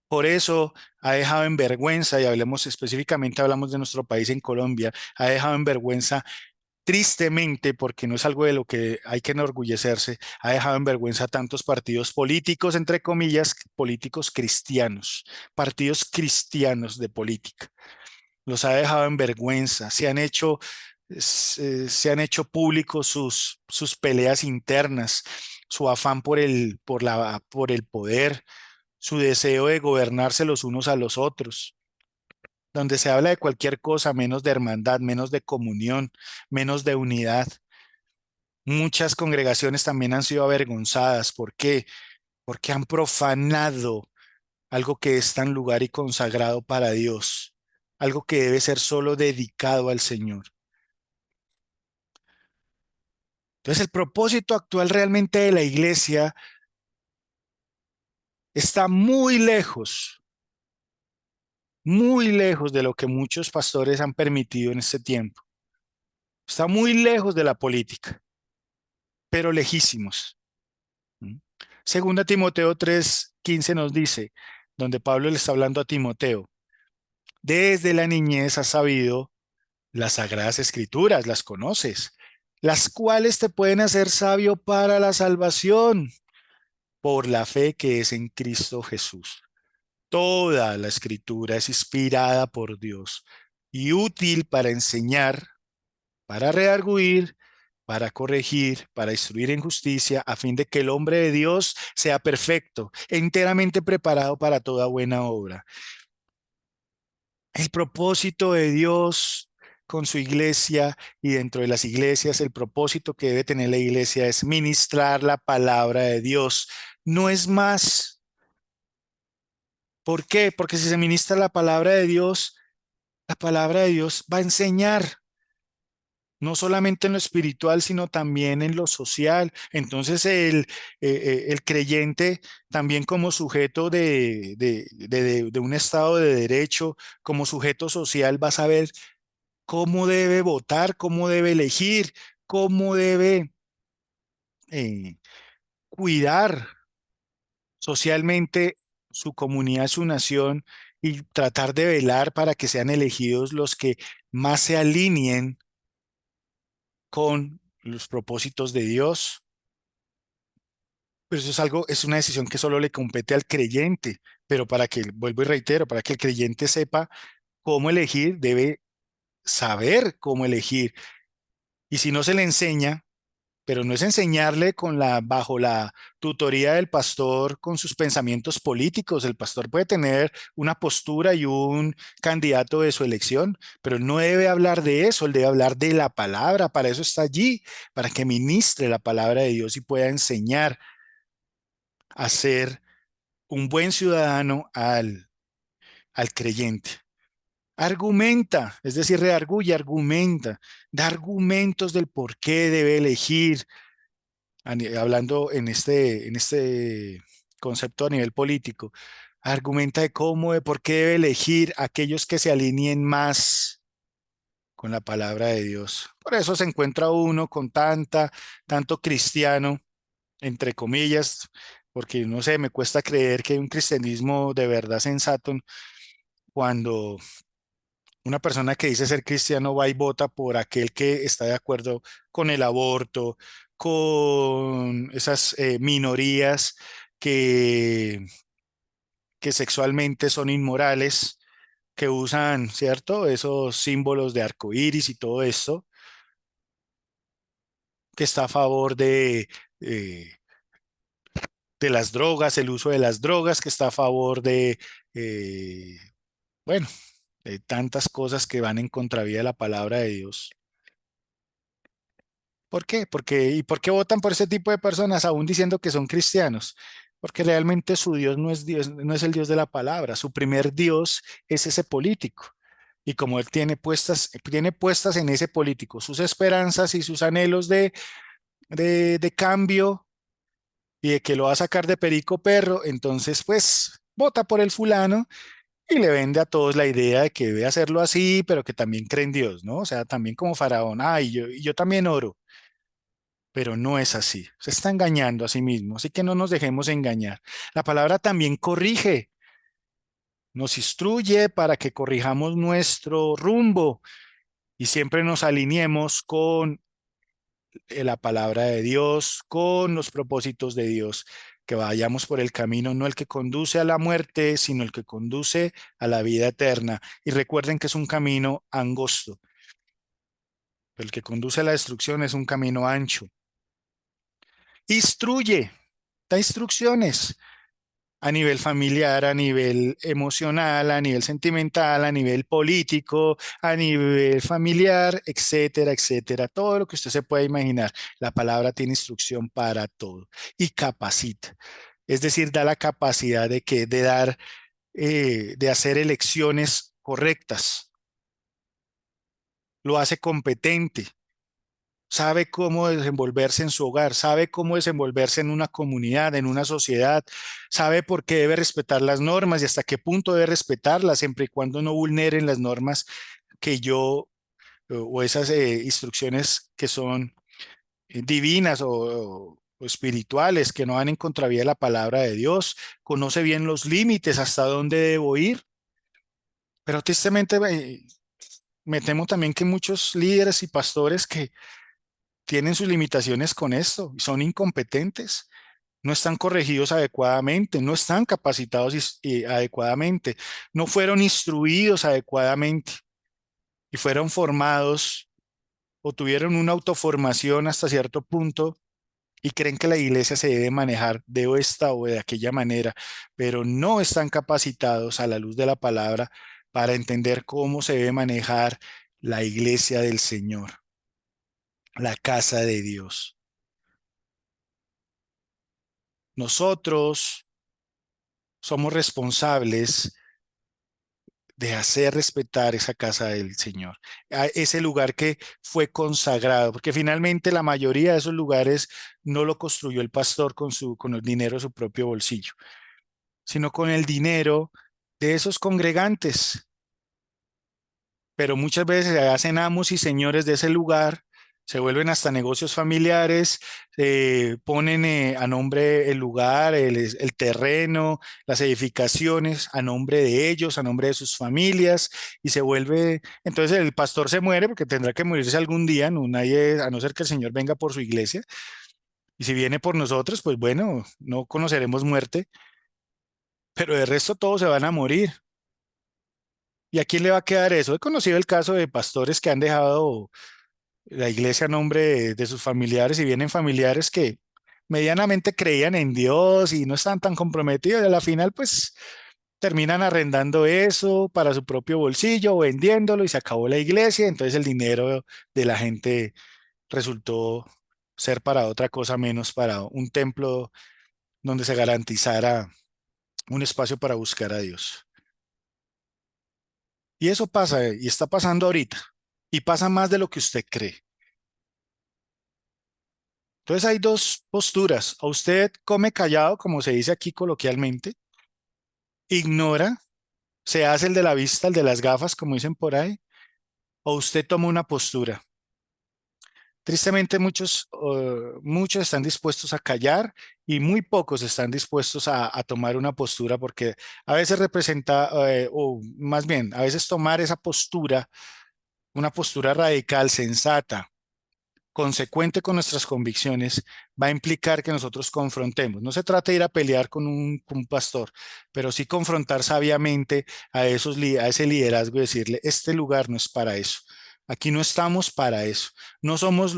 Por eso ha dejado en vergüenza, y hablemos específicamente, hablamos de nuestro país en Colombia, ha dejado en vergüenza tristemente, porque no es algo de lo que hay que enorgullecerse, ha dejado en vergüenza tantos partidos políticos, entre comillas, políticos cristianos, partidos cristianos de política. Los ha dejado en vergüenza, se han hecho públicos sus peleas internas, su afán por el poder, su deseo de gobernarse los unos a los otros, donde se habla de cualquier cosa menos de hermandad, menos de comunión, menos de unidad. Muchas congregaciones también han sido avergonzadas. ¿Por qué? Porque han profanado algo que es tan lugar y consagrado para Dios, algo que debe ser solo dedicado al Señor. Entonces, el propósito actual realmente de la iglesia está muy lejos de lo que muchos pastores han permitido en este tiempo. Está muy lejos de la política, pero lejísimos. ¿Mm? Segunda Timoteo 3:15 nos dice, donde Pablo le está hablando a Timoteo, desde la niñez has sabido las sagradas escrituras, las conoces, las cuales te pueden hacer sabio para la salvación por la fe que es en Cristo Jesús. Toda la escritura es inspirada por Dios y útil para enseñar, para redarguir, para corregir, para instruir en justicia, a fin de que el hombre de Dios sea perfecto, enteramente preparado para toda buena obra. El propósito de Dios con su iglesia y dentro de las iglesias, el propósito que debe tener la iglesia es ministrar la palabra de Dios. No es más. ¿Por qué? Porque si se ministra la palabra de Dios va a enseñar, no solamente en lo espiritual, sino también en lo social. Entonces el creyente también como sujeto de un estado de derecho, como sujeto social, va a saber cómo debe votar, cómo debe elegir, cómo debe eh, cuidar socialmente su comunidad, su nación y tratar de velar para que sean elegidos los que más se alineen con los propósitos de Dios. Pero eso es algo, es una decisión que solo le compete al creyente, pero para que, vuelvo y reitero, para que el creyente sepa cómo elegir, debe saber cómo elegir. Y si no se le enseña, pero no es enseñarle bajo la tutoría del pastor con sus pensamientos políticos. El pastor puede tener una postura y un candidato de su elección, pero él no debe hablar de eso, él debe hablar de la palabra. Para eso está allí, para que ministre la palabra de Dios y pueda enseñar a ser un buen ciudadano al creyente. Argumenta, es decir, redarguye, argumenta, da argumentos del por qué debe elegir, hablando en este concepto a nivel político, argumenta de cómo, de por qué debe elegir aquellos que se alineen más con la palabra de Dios. Por eso se encuentra uno con tanto cristiano, entre comillas, porque no sé, me cuesta creer que hay un cristianismo de verdad sensato cuando una persona que dice ser cristiano va y vota por aquel que está de acuerdo con el aborto, con esas minorías que, que sexualmente son inmorales, que usan, ¿cierto? Esos símbolos de arco iris y todo esto, que está a favor eh, de las drogas, el uso de las drogas, que está a favor eh, bueno, de tantas cosas que van en contravía de la palabra de Dios. ¿Por qué? ¿Y por qué votan por ese tipo de personas aún diciendo que son cristianos? Porque realmente su Dios, no es el Dios de la palabra. Su primer Dios es ese político. Y como él tiene puestas en ese político sus esperanzas y sus anhelos de cambio y de que lo va a sacar de perico perro, entonces pues vota por el fulano y le vende a todos la idea de que debe hacerlo así, pero que también cree en Dios, ¿no? O sea, también como faraón, y yo también oro. Pero no es así. Se está engañando a sí mismo, así que no nos dejemos engañar. La palabra también corrige, nos instruye para que corrijamos nuestro rumbo y siempre nos alineemos con la palabra de Dios, con los propósitos de Dios, que vayamos por el camino, no el que conduce a la muerte, sino el que conduce a la vida eterna. Y recuerden que es un camino angosto. El que conduce a la destrucción es un camino ancho. Instruye, da instrucciones a nivel familiar, a nivel emocional, a nivel sentimental, a nivel político, a nivel familiar, etcétera, etcétera. Todo lo que usted se pueda imaginar. La palabra tiene instrucción para todo y capacita. Es decir, da la capacidad de hacer elecciones correctas. Lo hace competente. Sabe cómo desenvolverse en su hogar, sabe cómo desenvolverse en una comunidad, en una sociedad, sabe por qué debe respetar las normas y hasta qué punto debe respetarlas, siempre y cuando no vulneren las normas que o esas instrucciones que son divinas o espirituales, que no van en contravía de la palabra de Dios, conoce bien los límites, hasta dónde debo ir. Pero tristemente me temo también que muchos líderes y pastores que tienen sus limitaciones con esto y son incompetentes, no están corregidos adecuadamente, no están capacitados adecuadamente, no fueron instruidos adecuadamente y fueron formados o tuvieron una autoformación hasta cierto punto y creen que la iglesia se debe manejar de esta o de aquella manera, pero no están capacitados a la luz de la palabra para entender cómo se debe manejar la iglesia del Señor, la casa de Dios. Nosotros somos responsables de hacer respetar esa casa del Señor, ese lugar que fue consagrado, porque finalmente la mayoría de esos lugares no lo construyó el pastor con el dinero de su propio bolsillo, sino con el dinero de esos congregantes, pero muchas veces se hacen amos y señores de ese lugar, se vuelven hasta negocios familiares, ponen a nombre el lugar, el terreno, las edificaciones, a nombre de ellos, a nombre de sus familias, y se vuelve, entonces el pastor se muere porque tendrá que morirse algún día, no, nadie, a no ser que el Señor venga por su iglesia, y si viene por nosotros, pues bueno, no conoceremos muerte, pero de resto todos se van a morir. ¿Y a quién le va a quedar eso? He conocido el caso de pastores que han dejado la iglesia a nombre de sus familiares y vienen familiares que medianamente creían en Dios y no estaban tan comprometidos y a la final pues terminan arrendando eso para su propio bolsillo, vendiéndolo y se acabó la iglesia, entonces el dinero de la gente resultó ser para otra cosa menos para un templo donde se garantizara un espacio para buscar a Dios. Y eso pasa y está pasando ahorita y pasa más de lo que usted cree. Entonces hay dos posturas. O usted come callado, como se dice aquí coloquialmente, ignora, se hace el de la vista, el de las gafas, como dicen por ahí, o usted toma una postura. Tristemente muchos están dispuestos a callar y muy pocos están dispuestos a tomar una postura porque a veces representa, o más bien, a veces tomar esa postura, una postura radical, sensata, consecuente con nuestras convicciones, va a implicar que nosotros confrontemos. No se trata de ir a pelear con un pastor, pero sí confrontar sabiamente a ese liderazgo y decirle, este lugar no es para eso. Aquí no estamos para eso. No somos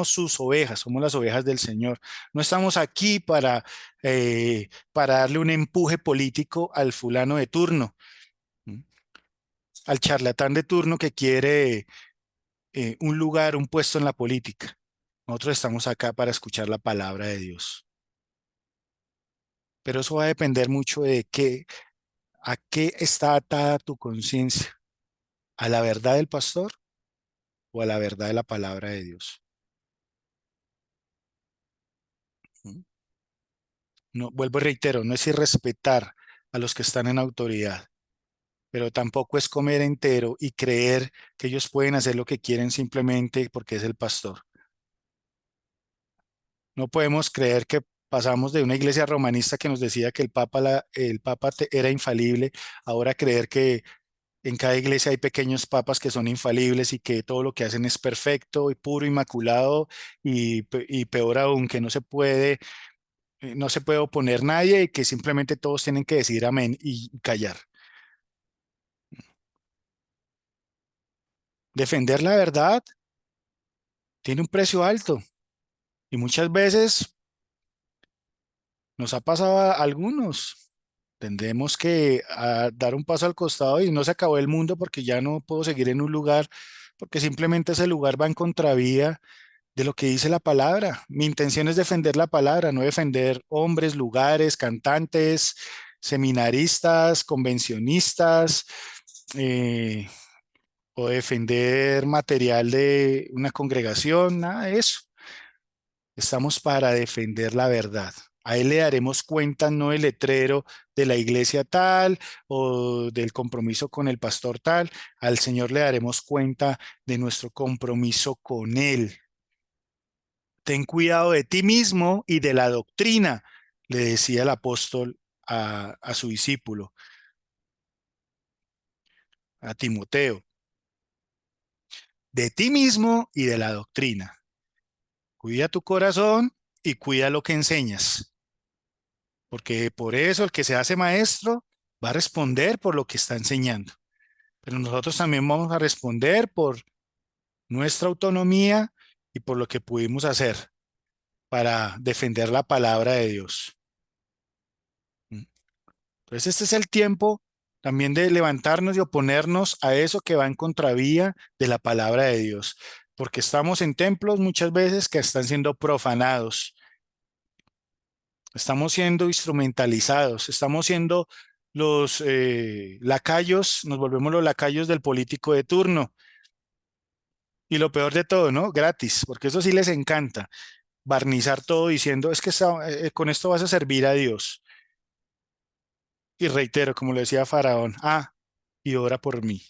sus ovejas, somos las ovejas del Señor. No estamos aquí para darle un empuje político al fulano de turno, ¿m? Al charlatán de turno que quiere un lugar, un puesto en la política. Nosotros estamos acá para escuchar la palabra de Dios. Pero eso va a depender mucho de a qué está atada tu conciencia, a la verdad del pastor o a la verdad de la palabra de Dios. ¿Mm? No, vuelvo y reitero, no es irrespetar a los que están en autoridad, pero tampoco es comer entero y creer que ellos pueden hacer lo que quieren simplemente porque es el pastor. No podemos creer que pasamos de una iglesia romanista que nos decía que el papa era infalible, ahora creer que en cada iglesia hay pequeños papas que son infalibles y que todo lo que hacen es perfecto y puro, inmaculado y peor aún, que no se puede oponer nadie y que simplemente todos tienen que decir amén y callar. Defender la verdad tiene un precio alto y muchas veces nos ha pasado a algunos. Tendremos que dar un paso al costado y no se acabó el mundo porque ya no puedo seguir en un lugar, porque simplemente ese lugar va en contravía de lo que dice la palabra. Mi intención es defender la palabra, no defender hombres, lugares, cantantes, seminaristas, convencionistas, eh, o defender material de una congregación, nada de eso. Estamos para defender la verdad. A él le daremos cuenta, no el letrero de la iglesia tal o del compromiso con el pastor tal. Al Señor le daremos cuenta de nuestro compromiso con él. Ten cuidado de ti mismo y de la doctrina, le decía el apóstol a su discípulo, a Timoteo. De ti mismo y de la doctrina. Cuida tu corazón y cuida lo que enseñas, porque por eso el que se hace maestro va a responder por lo que está enseñando. Pero nosotros también vamos a responder por nuestra autonomía y por lo que pudimos hacer para defender la palabra de Dios. Entonces, este es el tiempo también de levantarnos y oponernos a eso que va en contravía de la palabra de Dios, porque estamos en templos muchas veces que están siendo profanados, estamos siendo instrumentalizados, estamos siendo los lacayos, nos volvemos los lacayos del político de turno. Y lo peor de todo, ¿no? Gratis, porque eso sí les encanta, barnizar todo diciendo, es que con esto vas a servir a Dios. Y reitero, como lo decía Faraón, y ora por mí.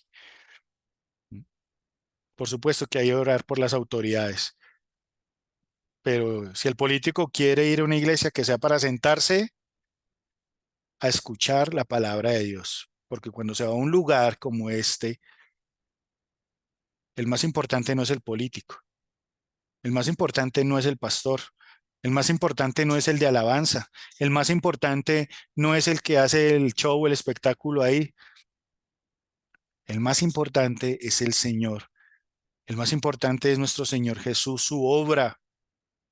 Por supuesto que hay que orar por las autoridades, pero si el político quiere ir a una iglesia que sea para sentarse a escuchar la palabra de Dios, porque cuando se va a un lugar como este, el más importante no es el político, el más importante no es el pastor, el más importante no es el de alabanza, el más importante no es el que hace el show, el espectáculo ahí, el más importante es el Señor. El más importante es nuestro Señor Jesús, su obra,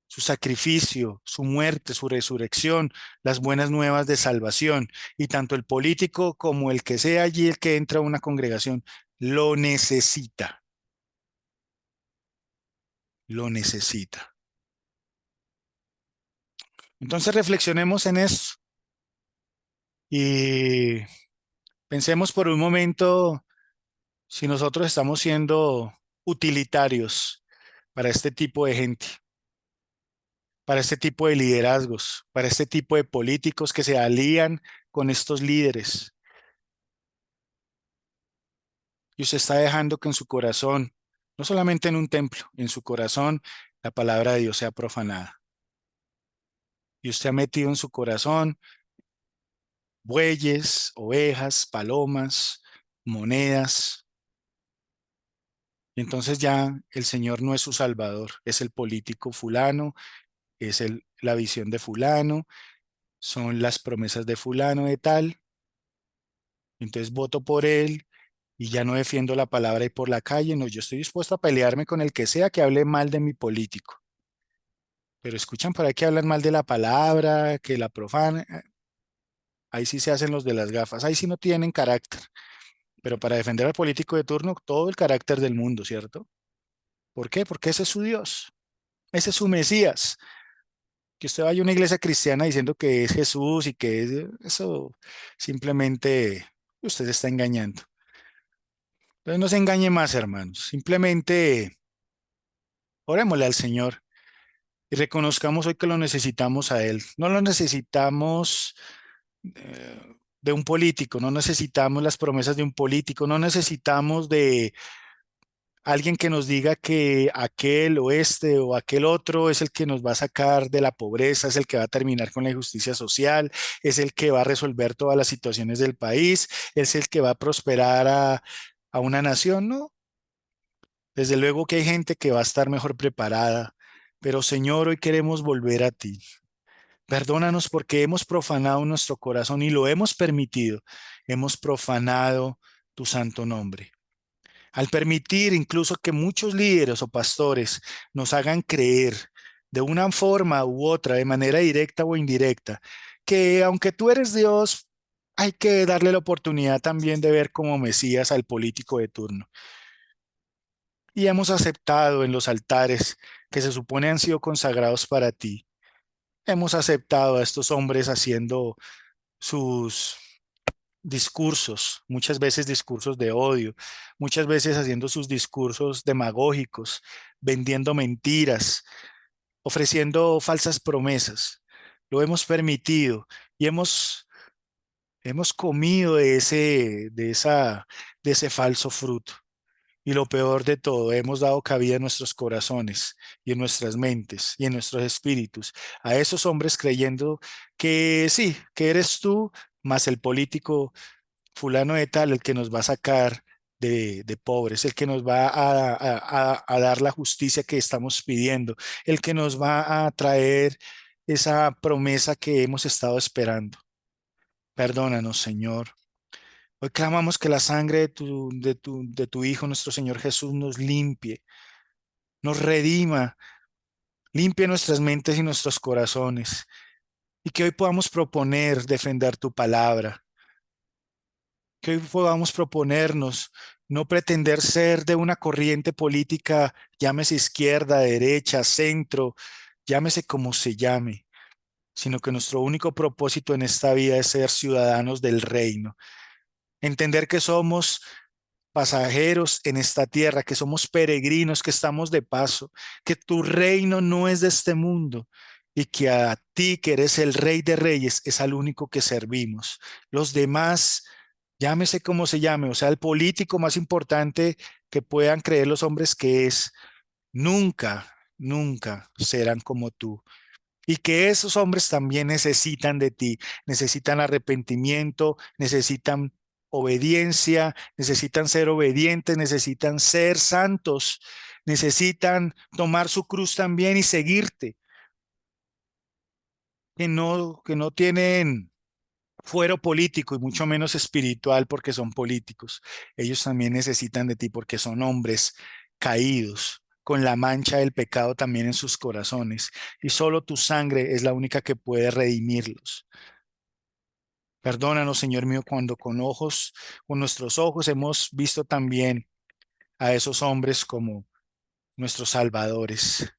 su sacrificio, su muerte, su resurrección, las buenas nuevas de salvación. Y tanto el político como el que sea allí el que entra a una congregación lo necesita, lo necesita. Entonces reflexionemos en eso y pensemos por un momento si nosotros estamos siendo utilitarios para este tipo de gente, para este tipo de liderazgos, para este tipo de políticos que se alían con estos líderes. Y usted está dejando que en su corazón, no solamente en un templo, en su corazón, la palabra de Dios sea profanada. Y usted ha metido en su corazón bueyes, ovejas, palomas, monedas. Y entonces ya el Señor no es su salvador, es el político fulano, es la visión de fulano, son las promesas de fulano de tal. Entonces voto por él y ya no defiendo la palabra y por la calle. No, yo estoy dispuesto a pelearme con el que sea que hable mal de mi político. Pero escuchan por ahí que hablan mal de la palabra, que la profana. Ahí sí se hacen los de las gafas. Ahí sí no tienen carácter. Pero para defender al político de turno, todo el carácter del mundo, ¿cierto? ¿Por qué? Porque ese es su Dios. Ese es su Mesías. Que usted vaya a una iglesia cristiana diciendo que es Jesús y que eso simplemente usted se está engañando. Entonces no se engañe más, hermanos. Simplemente orémosle al Señor y reconozcamos hoy que lo necesitamos a Él. No lo necesitamos de un político, no necesitamos las promesas de un político, no necesitamos de alguien que nos diga que aquel o este o aquel otro es el que nos va a sacar de la pobreza, es el que va a terminar con la injusticia social, es el que va a resolver todas las situaciones del país, es el que va a prosperar a una nación, ¿no? Desde luego que hay gente que va a estar mejor preparada, pero Señor, hoy queremos volver a ti. Perdónanos porque hemos profanado nuestro corazón y lo hemos permitido. Hemos profanado tu santo nombre. Al permitir incluso que muchos líderes o pastores nos hagan creer de una forma u otra, de manera directa o indirecta, que aunque tú eres Dios, hay que darle la oportunidad también de ver como Mesías al político de turno. Y hemos aceptado en los altares que se supone han sido consagrados para ti. Hemos aceptado a estos hombres haciendo sus discursos, muchas veces discursos de odio, muchas veces haciendo sus discursos demagógicos, vendiendo mentiras, ofreciendo falsas promesas. Lo hemos permitido y hemos comido de ese falso fruto. Y lo peor de todo, hemos dado cabida en nuestros corazones y en nuestras mentes y en nuestros espíritus a esos hombres creyendo que sí, que eres tú más el político fulano de tal el que nos va a sacar de pobres, el que nos va a dar la justicia que estamos pidiendo, el que nos va a traer esa promesa que hemos estado esperando. Perdónanos, Señor. Hoy clamamos que la sangre de tu Hijo, nuestro Señor Jesús, nos limpie, nos redima, limpie nuestras mentes y nuestros corazones, y que hoy podamos proponer defender tu palabra, que hoy podamos proponernos no pretender ser de una corriente política, llámese izquierda, derecha, centro, llámese como se llame, sino que nuestro único propósito en esta vida es ser ciudadanos del reino, entender que somos pasajeros en esta tierra, que somos peregrinos, que estamos de paso, que tu reino no es de este mundo y que a ti, que eres el Rey de Reyes, es al único que servimos. Los demás, llámese como se llame, o sea, el político más importante que puedan creer los hombres que es, nunca, nunca serán como tú. Y que esos hombres también necesitan de ti, necesitan arrepentimiento, necesitan obediencia, necesitan ser obedientes, necesitan ser santos, necesitan tomar su cruz también y seguirte, que no tienen fuero político y mucho menos espiritual porque son políticos. Ellos también necesitan de ti porque son hombres caídos, con la mancha del pecado también en sus corazones, y solo tu sangre es la única que puede redimirlos. Perdónanos, Señor mío, cuando con nuestros ojos hemos visto también a esos hombres como nuestros salvadores.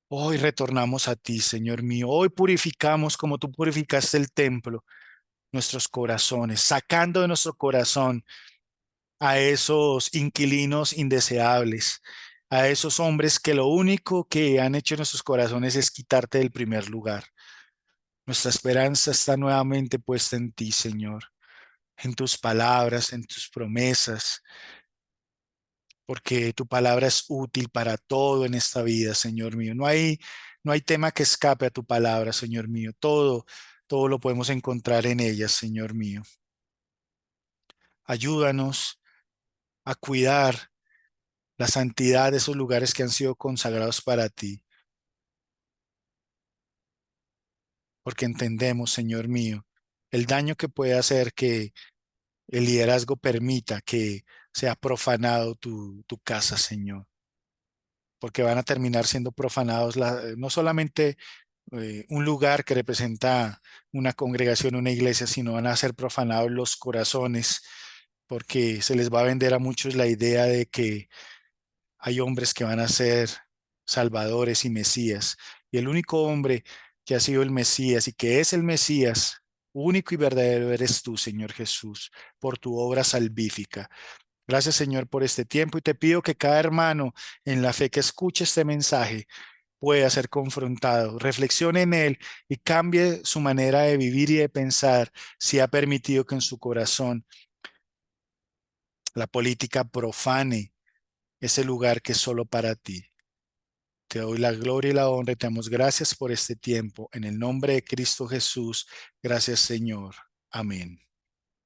Hoy retornamos a ti, Señor mío. Hoy purificamos como tú purificaste el templo, nuestros corazones, sacando de nuestro corazón a esos inquilinos indeseables, a esos hombres que lo único que han hecho en nuestros corazones es quitarte del primer lugar. Nuestra esperanza está nuevamente puesta en ti, Señor, en tus palabras, en tus promesas, porque tu palabra es útil para todo en esta vida, Señor mío. No hay tema que escape a tu palabra, Señor mío. Todo lo podemos encontrar en ella, Señor mío. Ayúdanos a cuidar la santidad de esos lugares que han sido consagrados para ti, porque entendemos, Señor mío, el daño que puede hacer que el liderazgo permita que sea profanado tu casa, Señor, porque van a terminar siendo profanados no solamente un lugar que representa una congregación, una iglesia, sino van a ser profanados los corazones, porque se les va a vender a muchos la idea de que hay hombres que van a ser salvadores y mesías. Y el único hombre que ha sido el Mesías y que es el Mesías, único y verdadero eres tú, Señor Jesús, por tu obra salvífica. Gracias, Señor, por este tiempo y te pido que cada hermano en la fe que escuche este mensaje pueda ser confrontado, reflexione en él y cambie su manera de vivir y de pensar si ha permitido que en su corazón la política profane ese lugar que es solo para ti. Te doy la gloria y la honra y te damos gracias por este tiempo. En el nombre de Cristo Jesús, gracias, Señor. Amén.